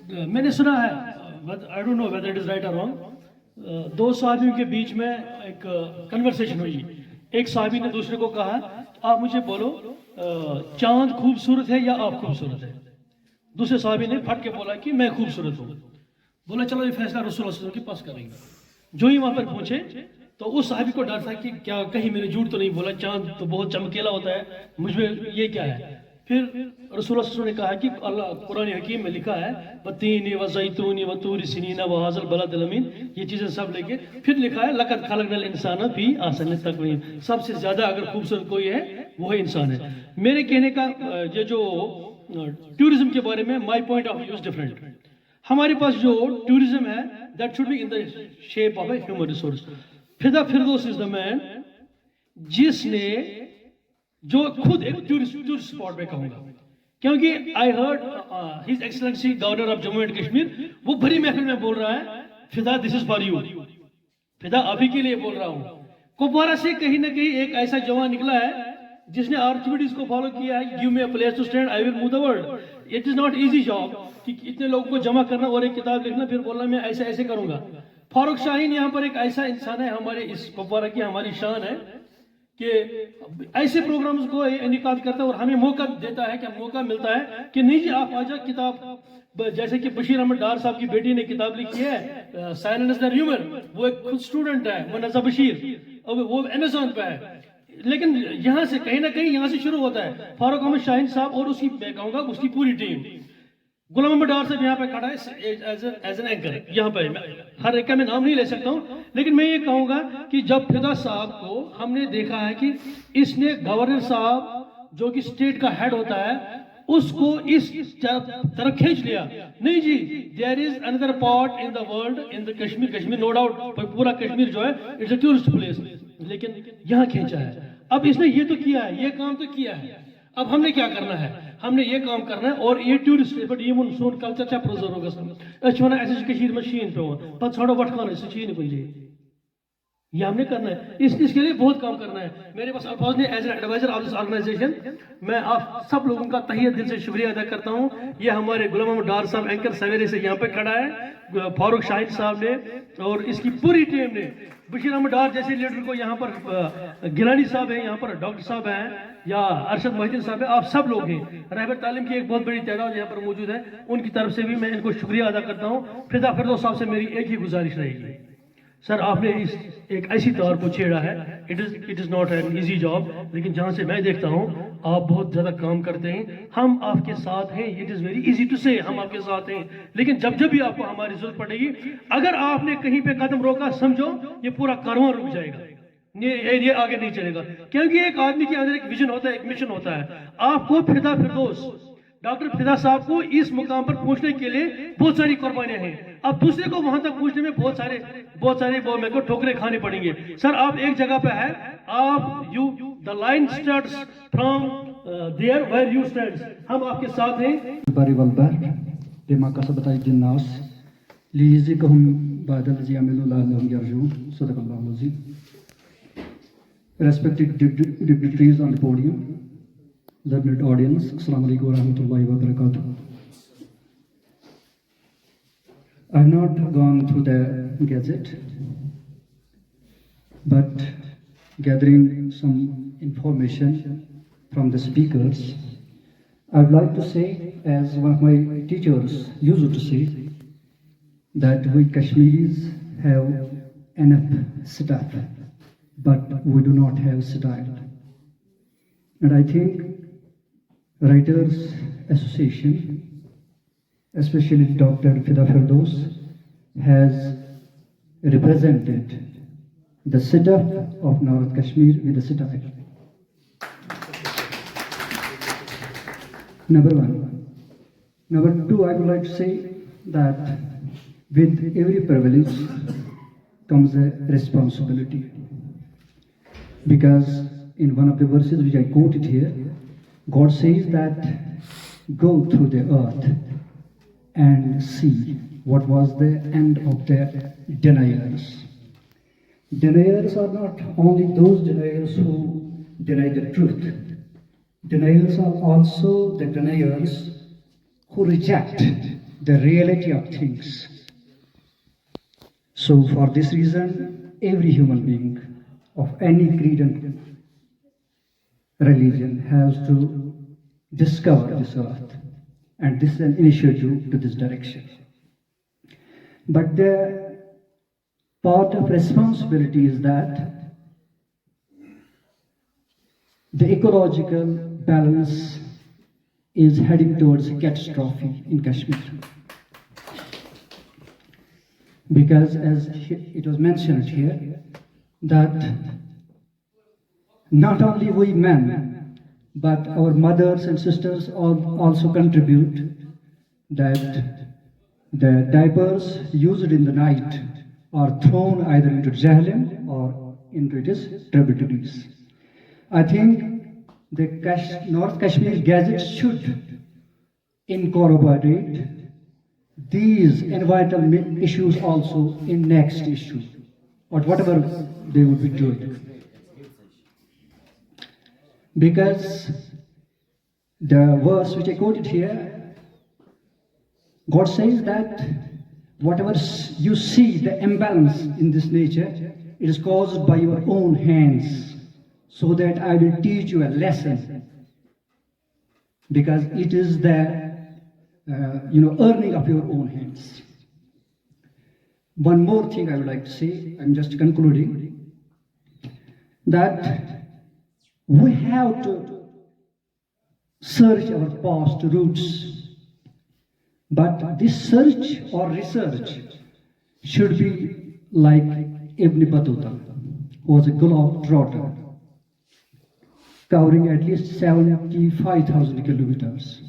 میں نے سنا ہے, I don't know whether it is right or wrong, دو صحابیوں کے بیچ میں ایک کنورسیشن ہوئی. ایک صحابی نے دوسرے کو کہا آپ مجھے بولو چاند خوبصورت ہے یا آپ خوبصورت ہے؟ دوسرے صحابی نے پھٹ کے بولا کہ میں خوبصورت ہوں. بولا چلو یہ فیصلہ رسول اللہ صلی اللہ علیہ وسلم کے پاس کریں گے. جو ہی وہاں پر پہنچے تو اس صحابی کو ڈر تھا کہ کیا کہیں میں نے جھوٹ تو نہیں بولا, چاند تو بہت چمکیلا ہوتا ہے, مجھ میں یہ کیا ہے. پھر رسول اللہ صلی اللہ علیہ وسلم نے کہا کہ اللہ قرآن حکیم میں لکھا ہے وَالتِّينِ وَالزَّيْتُونِ وَطُورِ سِنِينَ وَهَٰذَا الْبَلَدِ الْأَمِينِ, یہ چیزیں سب لے کے پھر لکھا ہے لَقَدْ خَلَقْنَا الْإِنسَانَ فِي أَحْسَنِ تَقْوِيمٍ, سب سے زیادہ اگر خوبصورت کوئی ہے وہ ہے انسان ہے. میرے کہنے کا یہ جو ٹورزم کے بارے میں my point of view is different. ہمارے پاس جو ٹورزم ہے that should be in the shape of a human resource. Fida Firdous از دا مین جس نے جو خود ایک ٹورسٹ اسپاٹ میں کہوں گا, کیونکہ I heard his excellency governor of Jammu and Kashmir, وہ بڑی محفل میں بول رہا ہے فدا دس از فار یو, فدا آپ ہی کے لیے بول رہا ہوں. کپوارہ سے کہیں نہ کہیں ایک ایسا جوان نکلا ہے جس نے آرتھوپیڈکس کو فالو کیا ہے, give me a place to stand I will move the world. It is not easy job کہ اتنے لوگوں کو جمع کرنا اور ایک کتاب لکھنا پھر بولنا میں ایسے ایسے کروں گا. فاروق شاہین یہاں پر ایک ایسا انسان ہے, ہمارے اس کپوارہ کی ہماری شان ہے کہ ایسے پروگرامز کو انعقاد کرتا ہے اور ہمیں موقع دیتا ہے, کہ موقع ملتا ہے کہ نہیں جی آپ آ جا کتاب, جیسے کہ بشیر احمد ڈار صاحب کی بیٹی نے کتاب لکھی ہے سائلنس دا ہیومن, وہ ایک خود اسٹوڈنٹ ہے منزہ بشیر, وہ امیزون پہ ہے. لیکن یہاں سے کہیں نہ کہیں یہاں سے شروع ہوتا ہے. فاروق احمد شاہین صاحب اور اس کی میں کہوں گا اس کی پوری ٹیم, غلام احمد ڈار صاحب یہاں پہ کھڑا ہے ایز این اینکر. یہاں پہ ہر ایک کا میں نام نہیں لے سکتا ہوں, لیکن میں یہ کہوں گا کہ جب فدا صاحب کو ہم نے دیکھا ہے کہ اس نے گورنر صاحب جو کہ اسٹیٹ کا ہیڈ ہوتا ہے اس کو اس طرح کھینچ لیا. نہیں جی, there is another part in the world in the Kashmir, Kashmir no doubt پورا کشمیر جو ہے اٹس اے ٹورسٹ پلیس, لیکن یہاں کھینچا ہے. اب اس نے یہ تو کیا ہے, یہ کام تو کیا ہے, اب ہم نے کیا کرنا ہے, ہم نے یہ کام کرنا ہے. اور یہ ٹورسٹ بٹ یہ سون کلچر چا پرزرو ہوگا اچھا ونان ایسے کشیر میں شین پہ پتہ ژھانڈو وٹھان اس شین کن جی, یہ ہم نے کرنا ہے. اس کے لیے بہت کام کرنا ہے. میرے پاس الفاظ نے as an advisor of this organisation میں آپ سب لوگوں کا تہیہ دل سے شکریہ ادا کرتا ہوں. یہ ہمارے غلام احمد ڈار صاحب اینکر سویرے سے یہاں پہ کھڑا ہے, فاروق شاہین صاحب نے اور اس کی پوری ٹیم نے, بشیر احمد ڈار جیسے لیڈر کو یہاں پر گیلانی صاحب ہیں, یہاں پر ڈاکٹر صاحب ہیں یا ارشد محدین صاحب ہیں, آپ سب لوگ ہیں. رہبر تعلیم کی ایک بہت بڑی تعداد یہاں پر موجود ہے, ان کی طرف سے بھی میں ان کو شکریہ ادا کرتا ہوں. فدا فردوس صاحب سے میری ایک ہی گزارش رہے گی, سر آپ نے اس ایک ایسی طور کو چھیڑا ہے, it is not an easy job, لیکن جہاں سے میں دیکھتا ہوں آپ بہت زیادہ کام کرتے ہیں, ہم آپ کے ساتھ ہیں. It is very easy to say ہم آپ کے ساتھ ہیں, لیکن جب بھی آپ کو ہماری ضرورت پڑے گی, اگر آپ نے کہیں پہ قدم روکا سمجھو یہ پورا کارواں رک جائے گا, یہ آگے نہیں چلے گا. کیونکہ ایک آدمی کے اندر ایک ویژن ہوتا ہے, ایک مشن ہوتا ہے. آپ کو فدا فردوس ڈاکٹر فدا صاحب کو اس مقام پر پہنچنے کے لیے بہت ساری قربانیاں ہیں. اب دوسرے کو وہاں تک پہنچنے میں بہت سارے وہ میرے کو ٹھوکرے کھانے پڑیں گے. سر آپ ایک جگہ پہ ہے, آپ the line starts from there where you stand, ہم آپ کے ساتھ ہیں. باری والبر بما کسبت ایدی الناس لیجزیکہم بعد الذی عملوا لعلہم یرجعون. صدق اللہ العظیم. Respected dignitaries on the podium, learned audience, Assalamu alaikum warahmatullahi wabarakatuh. I have not gone through the Gazette, but gathering some information from the speakers, I would like to say, as one of my teachers used to say, that we Kashmiris have enough stuff, but we do not have style. And I think Writers Association, especially Dr. Fida Firdaus, has represented the sit-up of North Kashmir with the sit-up. Number one. Number two, I would like to say that with every privilege comes a responsibility. Because in one of the verses which I quoted here, God says that go through the earth and see what was the end of the deniers. Deniers are not only those deniers who deny the truth. Deniers are also the deniers who reject the reality of things. So for this reason, every human being of any creed and religion has to discover this earth. And this is an initiative to this direction. But the part of responsibility is that the ecological balance is heading towards catastrophe in Kashmir. Because as it was mentioned here, that not only we men, but our mothers and sisters also contribute, that the diapers used in the night are thrown either into Jahannam or into its tributaries. I think the North Kashmir Gazette should incorporate these environmental issues also in next issue, or whatever they would be doing. Because the verse which I quoted here, God says that whatever you see, the imbalance in this nature, it is caused by your own hands, so that I will teach you a lesson. Because it is the earning of your own hands. One more thing I would like to say, I'm just concluding, that we have to search our past roots. But this search or research should be like Ibn Battuta, who was a globe-trotter, covering at least 75,000 kilometers.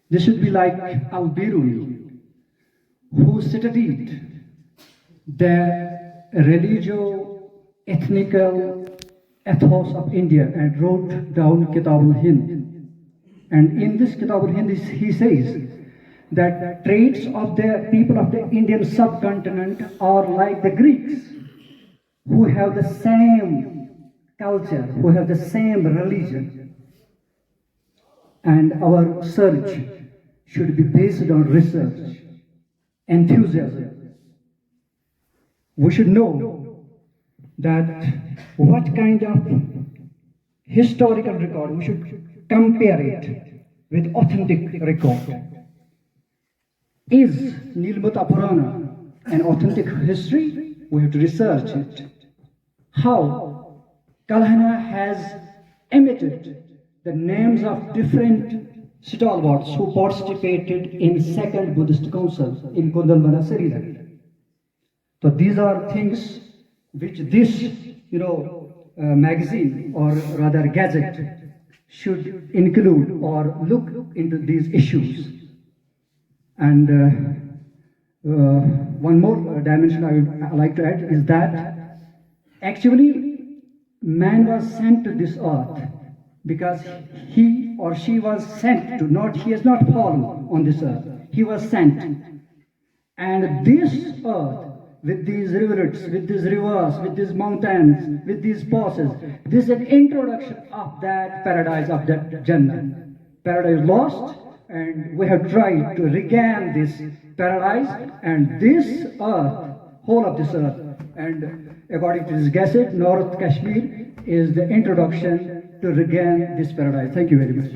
This should be like Al-Biruni, who studied the religio-ethnical ethos of India and wrote down Kitab al-Hind. And in this Kitab al-Hind, he says that traits of the people of the Indian subcontinent are like the Greeks, who have the same culture, who have the same religion. And our search should be based on research, enthusiasm. We should know that what kind of historical record, we should compare it with authentic record. Is Nilmata Purana an authentic history? We have to research it. How Kalhana has emitted the names of different stalwarts who participated in Second Buddhist Council in Kundalwana, Srinagar. So these are things which this, magazine or rather gazette should include or look into these issues. And one more dimension I would like to add is that actually man was sent to this earth because he or she was sent to, he has not fallen on this earth, he was sent. And this earth, with these rivulets, with these rivers, with these mountains, with these passes, this is an introduction of that paradise, of that Jannah. Paradise lost, and we have tried to regain this paradise, and this earth, whole of this earth, and according to this gazette, North Kashmir is the introduction to regain this paradise. Thank you very much.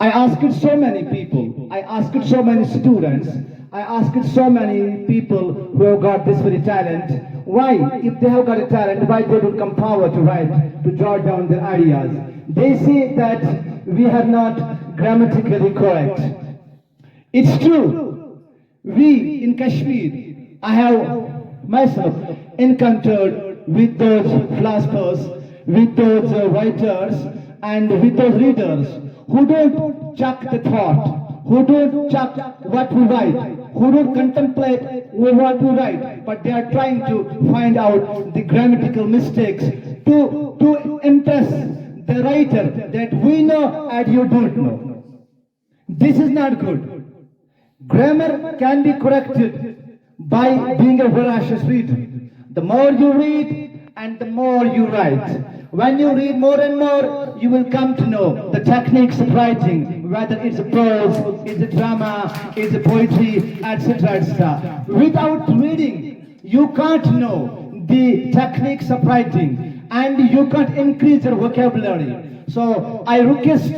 I asked so many people, I asked so many students, I asked so many people who have got this very talent, why, if they have got a talent, why they don't come forward to write, to jot down their ideas. They say that we are not grammatically correct. It's true. We in Kashmir, I have myself encountered with those philosophers, with those writers, and with those readers who don't chuck the thought, who don't chuck what we write, who don't contemplate what we write, but they are trying to find out the grammatical mistakes to impress the writer that we know and you don't know. This is not good. Grammar can be corrected by being a voracious reader. The more you read and the more you write. When you read more and more, you will come to know the techniques of writing, whether it's a prose, it's a drama, it's a poetry, etc., etc. Without reading, you can't know the techniques of writing, and you can't increase your vocabulary. So I request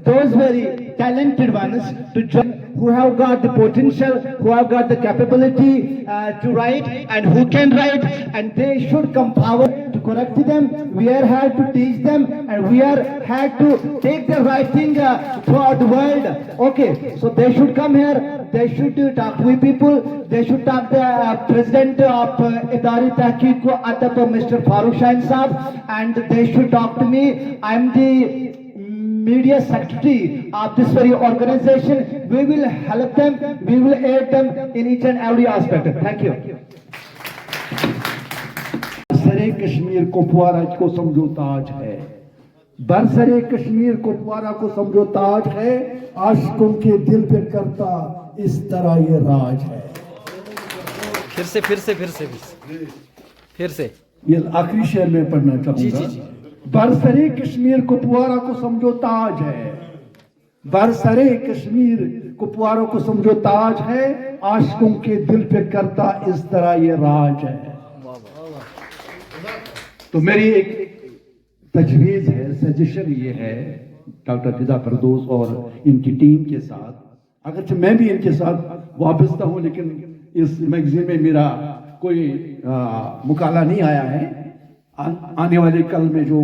those very talented ones to join, who have got the potential, who have got the capability to write, and who can write, and they should come forward to correct them. We are here to teach them, and we are here to take their writing throughout the world. Okay, so they should come here, they should talk with people, they should talk to the president of IDARIE TEHQEEQ ADAB, Mr. Farooq Shahin Saab, and they should talk to me. I am the media secretary of this very organization. We will help them, we will aid them in each and every aspect. Thank you. बरसरे Kashmir Kupwara को समझो ताज है, बरसरे कश्मीर कुपवारा को समझो ताज है, आशिकों के दिल पे करता इस तरह ये राज है। फिर से ये आखिरी शेर में पढ़ना चाहूंगा। बरसरे कश्मीर कुपवारा को समझो ताज है, बरसरे कश्मीर कुपवारा को समझो ताज है, आशिकों के दिल पे करता इस तरह ये राज है। तो मेरी एक तजवीज़ है, सजेशन ये है डॉक्टर फिदा फिरदौस और इनकी टीम के साथ, अगरचे मैं भी इनके साथ वाबस्ता हूँ, लेकिन इस मैगजीन में मेरा कोई मुकाला नहीं आया है। आने वाले कल में जो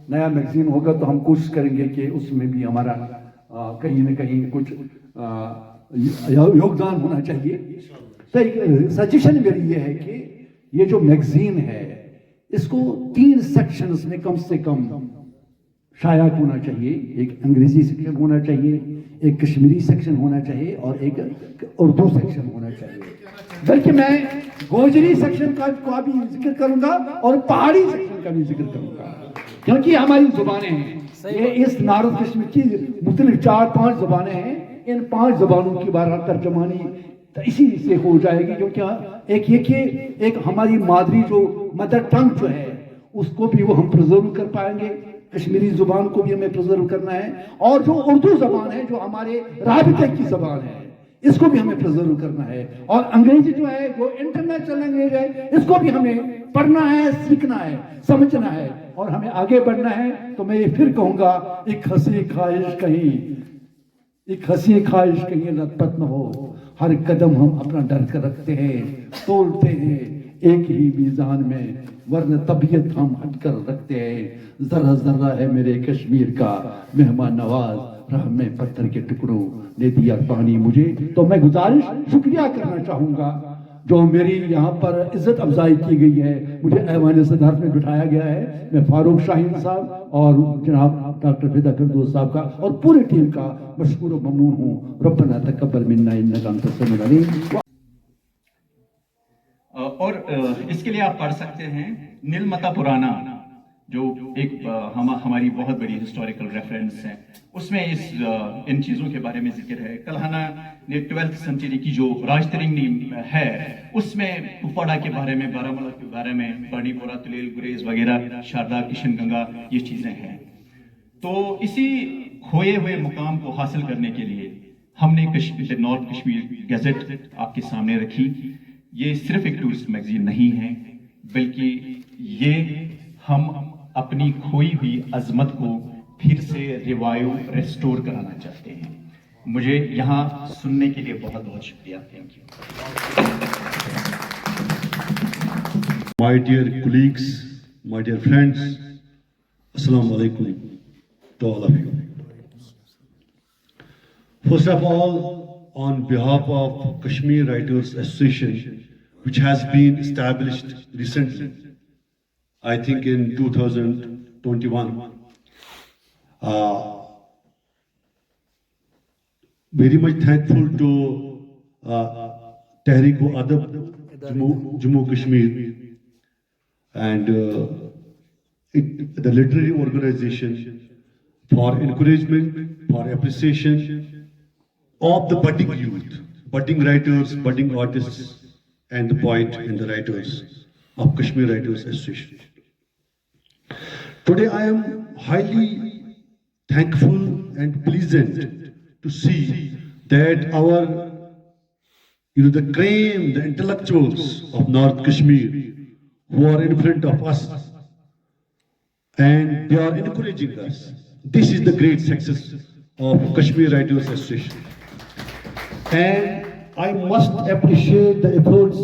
नया मैगजीन होगा तो हम कोशिश करेंगे कि उसमें भी हमारा कहीं न कहीं कुछ योगदान होना चाहिए। तो एक सजेशन मेरी ये है कि ये जो मैगजीन है इसको 3 सेक्शंस में कम से कम शाया होना चाहिए। एक अंग्रेजी सेक्शन होना चाहिए, एक कश्मीरी सेक्शन होना चाहिए और एक उर्दू सेक्शन होना चाहिए। बल्कि मैं गोजरी सेक्शन का भी जिक्र करूंगा और पहाड़ी सेक्शन का भी जिक्र करूंगा, क्योंकि हमारी जुबानें हैं। ये इस नॉर्थ कश्मीर की मुख्तलिफ 4-5 जुबानें हैं। इन 5 जुबानों की बारह तर्जमानी तो इसी से हो जाएगी, क्योंकि एक हमारी मादरी जो मदर टंग जो है उसको भी वो हम प्रिजर्व कर पाएंगे, कश्मीरी जुबान को भी हमें प्रिजर्व करना है, और जो उर्दू जबान है जो हमारे राबिते की जबान है इसको भी हमें प्रिजर्व करना है, और अंग्रेजी जो है वो इंटरनेशनल लैंग्वेज है, इसको भी हमें पढ़ना है, सीखना है, समझना है और हमें आगे बढ़ना है। तो मैं ये फिर कहूंगा, एक हंसी ख्वाहिश कहीं लथपथ न हो, हर कदम हम अपना डर कर रखते हैं, तोलते हैं एक ही मीजान में, वरना तबीयत हम हटकर रखते हैं। जरा जरा है मेरे कश्मीर का मेहमान नवाज, राह में पत्थर के टुकड़ों ने दिया पानी मुझे। तो मैं गुजारिश शुक्रिया करना चाहूंगा जो मेरी यहाँ पर इज्जत अफजाई की गई है, मुझे ऐवान सदारत में बिठाया गया है। मैं फारूक शाहीन साहब और जनाब डॉक्टर फिदा फिरदौस साहब का और पूरी टीम का मशकूर व ममनून हूँ। रब्बना तक़ब्बल मिन्ना इन्नका अंतस समीउल अलीम। और इसके लिए आप पढ़ सकते हैं नीलमता पुराना, जो एक हमारी बहुत बड़ी हिस्टोरिकल रेफरेंस है। उसमें इन चीज़ों के बारे में जिक्र है। कल्हाना ने 12th सेंचुरी की जो राजतरंगी है उसमें कुपवाड़ा के बारे में, बारामूला के बारे में, बांडीपोरा, तुलेल, गुरेज वगैरह, शारदा, किशन गंगा, ये चीज़ें हैं। तो इसी खोए हुए मुकाम को हासिल करने के लिए हमने नॉर्थ कश्मीर गैजेट आपके सामने रखी। ये सिर्फ एक टूरिस्ट मैगजीन नहीं है, बल्कि ये हम अपनी खोई हुई अजमत को फिर से रेस्टोर कराना चाहते हैं। मुझे यहाँ सुनने के लिए बहुत बहुत शुक्रिया। Thank you. My dear colleagues, my dear friends, Assalamu alaikum to all of you. First of all, on behalf of Kashmir Writers Association, which has been established recently, I think in 2021, very much thankful to TEHQEEQ ADAB Jammu Kashmir and the literary organization for encouragement, for appreciation of the budding youth, budding writers, budding artists, and the poet and the writers of Kashmir Writers Association. Today I am highly thankful and pleasant to see that our, the cream, the intellectuals of North Kashmir who are in front of us, and they are encouraging us. This is the great success of Kashmir Writers Association. And I must appreciate the efforts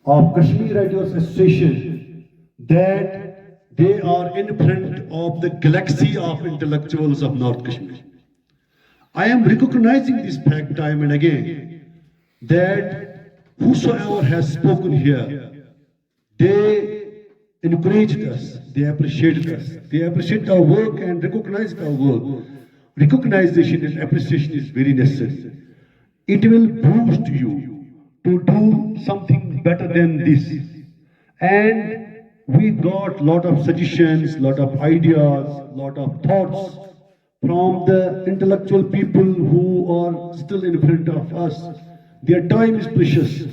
of Kashmir Writers Association that they are in front of the galaxy of intellectuals of North Kashmir. I am recognizing this fact time and again that whosoever has spoken here, they encouraged us, they appreciated us, they appreciate our work and recognized our work. Recognition and appreciation is very necessary. It will boost you to do something better than this. And we got lot of suggestions, lot of ideas, lot of thoughts from the intellectual people who are still in front of us. Their time is precious.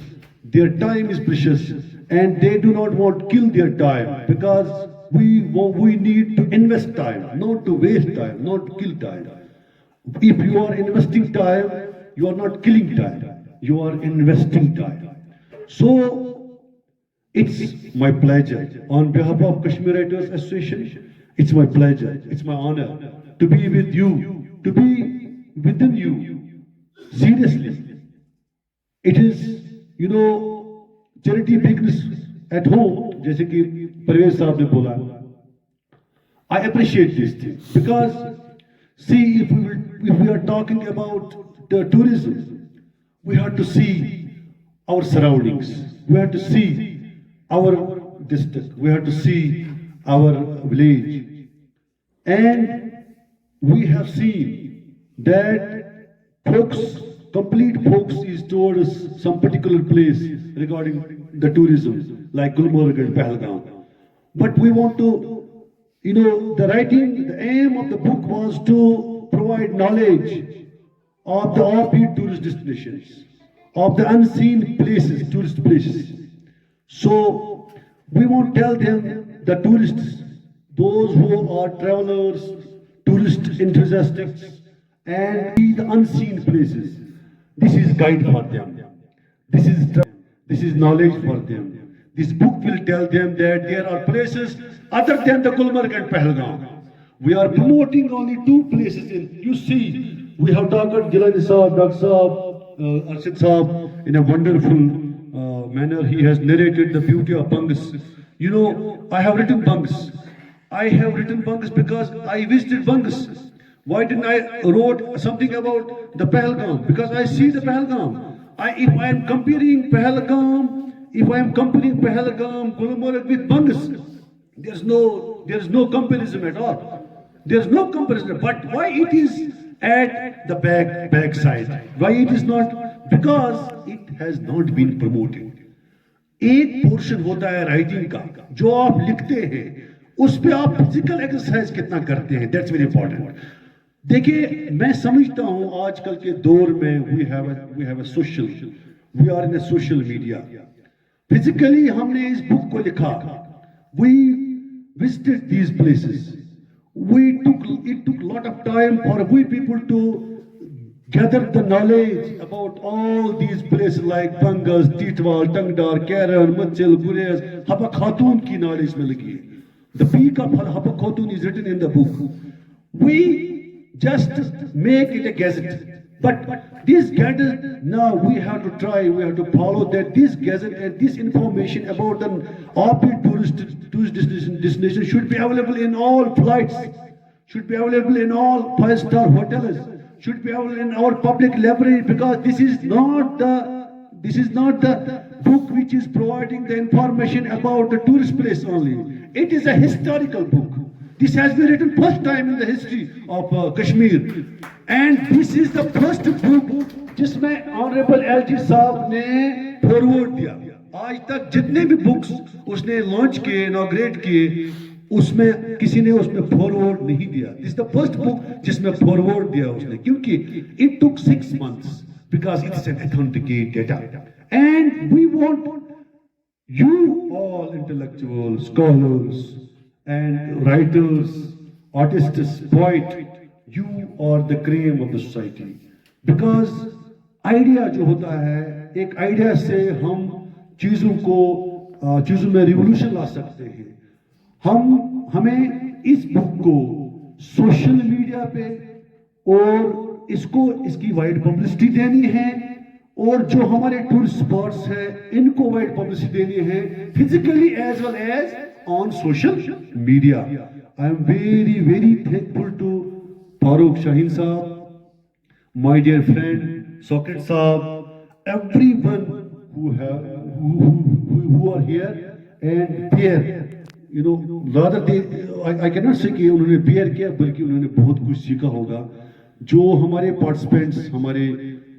Their time is precious. And they do not want to kill their time, because we need to invest time, not to waste time, not to kill time. If you are investing time, you are not killing time, you are investing time. So it's my pleasure, on behalf of Kashmir Writers Association, it's my pleasure, it's my honor to be with you, to be within you. Seriously, it is, charity begins at home, जैसे कि परवेज साहब ने बोला. I appreciate this thing, because see, if we are talking about the tourism, we have to see our surroundings, we have to see our district, we have to see our village, and we have seen that complete focus is towards some particular place regarding the tourism, like Gulmarg and Pahalgam. But we want to, the aim of the book was to provide knowledge of the offbeat tourist destinations, of the unseen places, tourist places. So we want to tell them, the tourists, those who are travelers, tourist enthusiasts, and the unseen places. This is guide for them. This is knowledge for them. This book will tell them that there are places other than the Gulmarg and Pahalgam. We are promoting only two places. You see, we have Dr. Gilani Saab, Dr. Saab, Arshid Saab, in a wonderful manner. He has narrated the beauty of Bangas. I have written Bangas. I have written Bangas because I visited Bangas. Why didn't I wrote something about the Pahalgam? Because I see the Pahalgam. If I am comparing Pahalgam, Gulmarg with Bangas, there's no comparison at all. There's no comparison. But why it is at the back side? Why it is not? Because it has not been promoted. एक portion होता है writing का, जो आप लिखते हैं, उस पे आप फिजिकल एक्सरसाइज कितना करते हैं, दैट्स वेरी इंपॉर्टेंट. देखिए, मैं समझता हूं आजकल के दौर में we have are in a social media. Physically हमने इस बुक को लिखा, we visited these places, it took lot of time for we people to gather the knowledge about all these places like Bangas, Titwal, Tangdar, Karan, Machil, Gurez. Haba Khatun ki knowledge mein lagi hai. The peak of Haba Khatun is written in the book. We just make it a gazette. But this gazette, now we have to try, we have to follow that this gazette and this information about the offbeat tourist destination should be available in all flights, should be available in all 5-star hotels, should be available in our public library, because this is not the book which is providing the information about the tourist place only. It is a historical book. This has been written first time in the history of Kashmir, and this is the first book जिसमें honourable LG साहब ने forward दिया. आज तक जितने भी books उसने launch किए, इनॉग्रेट किए, उसमें किसी ने उसमें फॉरवर्ड नहीं दिया. दिस द फर्स्ट बुक जिसमें फॉरवर्ड दिया उसने, क्योंकि it took 6 months because it is an authenticated data, and we want You all intellectuals, scholars, and writers, artists, poet, you are the cream of the society. Because idea جو ہوتا ہے, ایک idea سے ہم چیزوں میں ریولوشن لا سکتے ہیں. ہمیں اس بک کو سوشل میڈیا پہ اور اس کی وائڈ پبلسٹی دینی ہے, اور جو ہمارے ٹورسٹ اسپاٹس ہیں ان کو وائڈ پبلسٹی دینی ہے, physically as well as on social media. I am very very thankful to Farooq Shaheen Sahib, my dear friend Socket Saab, everyone who are here, and Pierre, you know, rather I cannot say کہ انہوں نے beer کیا, بلکہ انہوں نے بہت کچھ سیکھا ہوگا. جو ہمارے پارٹیسپینٹس ہمارے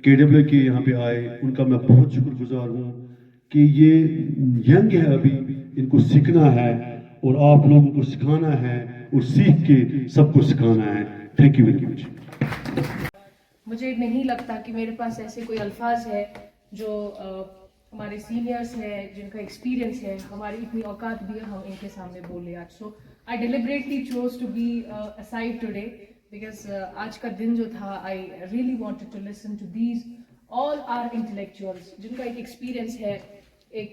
KW کے یہاں پہ آئے, ان کا میں بہت شکر گزار ہوں کہ یہ ینگ ہے, ابھی ان کو سیکھنا ہے اور آپ لوگوں کو سکھانا ہے اور سیکھ کے سب کو سکھانا ہے. Thank you very much. مجھے نہیں لگتا کہ میرے پاس ایسے کوئی الفاظ ہے جو ہمارے سینئرز ہیں جن کا ایکسپیرینس ہے, ہماری اتنی اوقات بھی ہے, ہم ان کے سامنے بولے آج. So I deliberately choose to be aside today because آج کا دن جو تھا, I really wanted to listen to these all our intellectuals جن کا ایک ایکسپیرینس ہے, ایک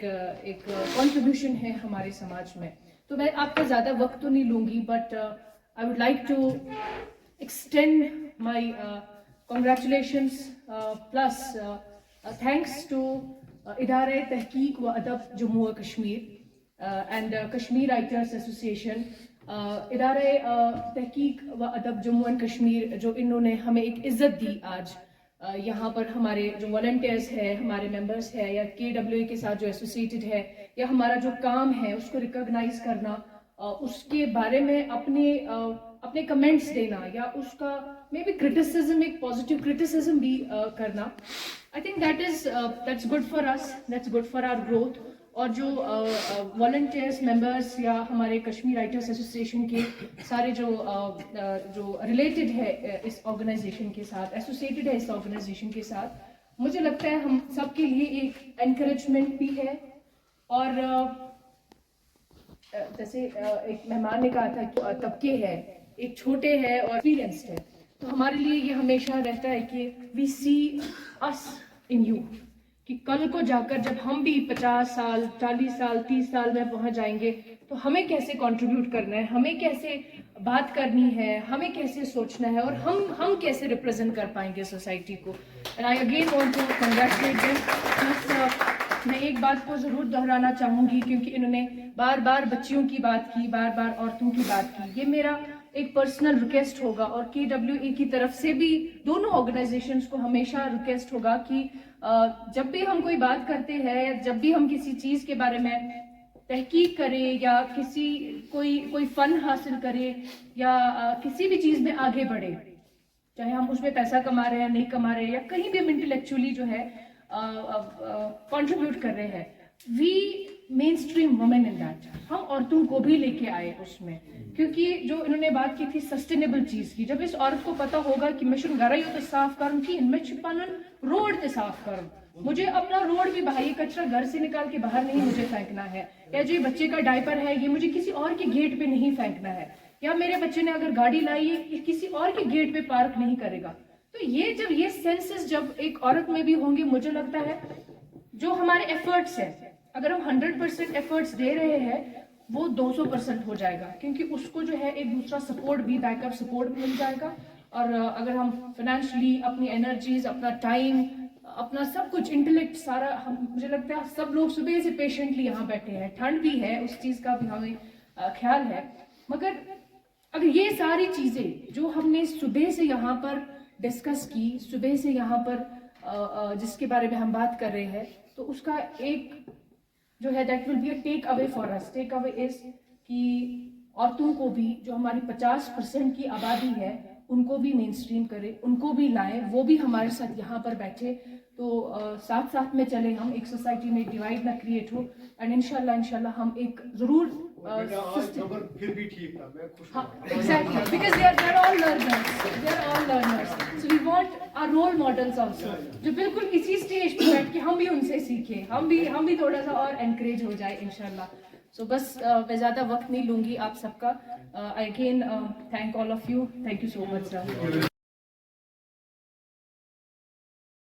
کنٹریبیوشن ہے ہمارے سماج میں. تو میں آپ کا زیادہ وقت تو نہیں لوں گی, but I would like to extend my congratulations plus thanks to IDARIE تحقیق و ادب جموں و Kashmir and Kashmir Writers Association. ادارے تحقیق و ادب جموں اینڈ کشمیر جو انہوں نے ہمیں ایک عزت دی آج یہاں پر, ہمارے جو والنٹیئرس ہے, ہمارے ممبرس ہے, یا KWA کے ساتھ جو ایسوسیٹڈ ہے, یا ہمارا جو کام ہے اس کو ریکگنائز کرنا, اس کے بارے میں اپنے کمنٹس دینا, یا اس کا مے بی کرٹیسزم, ایک پازیٹیو کرٹیسزم بھی کرنا. I think that's good for us, that's good for our growth. اور جو والنٹیئرس ممبرس یا ہمارے کشمیر رائٹرس ایسوسیشن کے سارے جو ریلیٹڈ ہے اس آرگنائزیشن کے ساتھ, ایسوسیٹڈ ہے اس آرگنائزیشن کے ساتھ, مجھے لگتا ہے ہم سب کے لیے ایک انکریجمنٹ بھی ہے. اور جیسے ایک مہمان نے کہا تھا کہ طبقے ہے, ایک چھوٹے ہے اور ایکسپیرینسڈ ہے, تو ہمارے لیے یہ ہمیشہ رہتا ہے کہ وی سی اس ان یو, کہ کل کو جا کر جب ہم بھی 50 سال 40 سال 30 سال میں پہنچ جائیں گے تو ہمیں کیسے کنٹریبیوٹ کرنا ہے, ہمیں کیسے بات کرنی ہے, ہمیں کیسے سوچنا ہے, اور ہم کیسے ریپرزینٹ کر پائیں گے سوسائٹی کو. And I again want to congratulate them. میں ایک بات کو ضرور دہرانا چاہوں گی کیونکہ انہوں نے بار بار بچیوں کی بات کی, بار بار عورتوں کی بات کی. یہ میرا ایک پرسنل ریکویسٹ ہوگا, اور KWA کی طرف سے بھی دونوں آرگنائزیشنز کو ہمیشہ ریکویسٹ ہوگا کہ جب بھی ہم کوئی بات کرتے ہیں, جب بھی ہم کسی چیز کے بارے میں تحقیق کریں, یا کوئی فن حاصل کرے, یا کسی بھی چیز میں آگے بڑھے, چاہے ہم اس میں پیسہ کما رہے ہیں نہیں کما رہے, یا کہیں بھی ہم انٹلیکچولی جو ہے کنٹریبیوٹ کر رہے ہیں, وی مین اسٹریم وومن ان دیٹ. ہم عورتوں کو بھی لے کے آئے اس میں, کیونکہ جو انہوں نے بات کی تھی سسٹینیبل چیز کی, جب اس عورت کو پتا ہوگا کہ میں گھر تو صاف کروں کی میں چھپانن روڈ تے صاف کروں, مجھے اپنا روڈ بھی باہر, یہ کچرا گھر سے نکال کے باہر نہیں مجھے پھینکنا ہے, یا جو بچے کا ڈائپر ہے یہ مجھے کسی اور کے گیٹ پہ نہیں پھینکنا ہے, یا میرے بچے نے اگر گاڑی لائی ہے یہ کسی اور کے گیٹ پہ پارک نہیں کرے گا. تو یہ سینسز جب ایک عورت میں بھی ہوں گے, مجھے لگتا ہے جو ہمارے ایفرٹس ہیں, اگر ہم 100% ایفرٹس دے رہے ہیں وہ 200% ہو جائے گا, کیونکہ اس کو جو ہے ایک دوسرا سپورٹ بھی, بیک اپ سپورٹ بھی مل جائے گا. اور اگر ہم فائنینشلی اپنی انرجیز, اپنا ٹائم, اپنا سب کچھ, انٹلیکٹ سارا, مجھے لگتا ہے سب لوگ صبح سے پیشنٹلی یہاں بیٹھے ہیں, ٹھنڈ بھی ہے اس چیز کا بھی ہمیں خیال ہے, مگر اگر یہ ساری چیزیں جو ہم نے صبح سے یہاں پر ڈسکس کی, صبح سے یہاں پر جس کے بارے میں ہم بات کر رہے ہیں, تو اس کا ایک جو ہے that will be a take away for us. Take away is کہ عورتوں کو بھی, جو ہماری 50% کی آبادی ہے, ان کو بھی مین اسٹریم کرے, ان کو بھی لائیں, وہ بھی ہمارے ساتھ یہاں پر بیٹھے, تو ساتھ ساتھ میں چلیں, ہم ایک سوسائٹی میں ڈیوائڈ نہ کریٹ ہو. اینڈ انشاءاللہ ہم ایک ضرور پھر بھی ٹھیک تھا, exactly, because they are all learners, so we want our role models also, جو بالکل اسی اسٹیج پہ بیٹھ کے ہم بھی ان سے سیکھیں, ہم بھی تھوڑا سا اور انکریج ہو جائے انشاءاللہ. سو بس میں زیادہ وقت نہیں لوں گی آپ سب کا. Again thank all of you, thank you so much sir.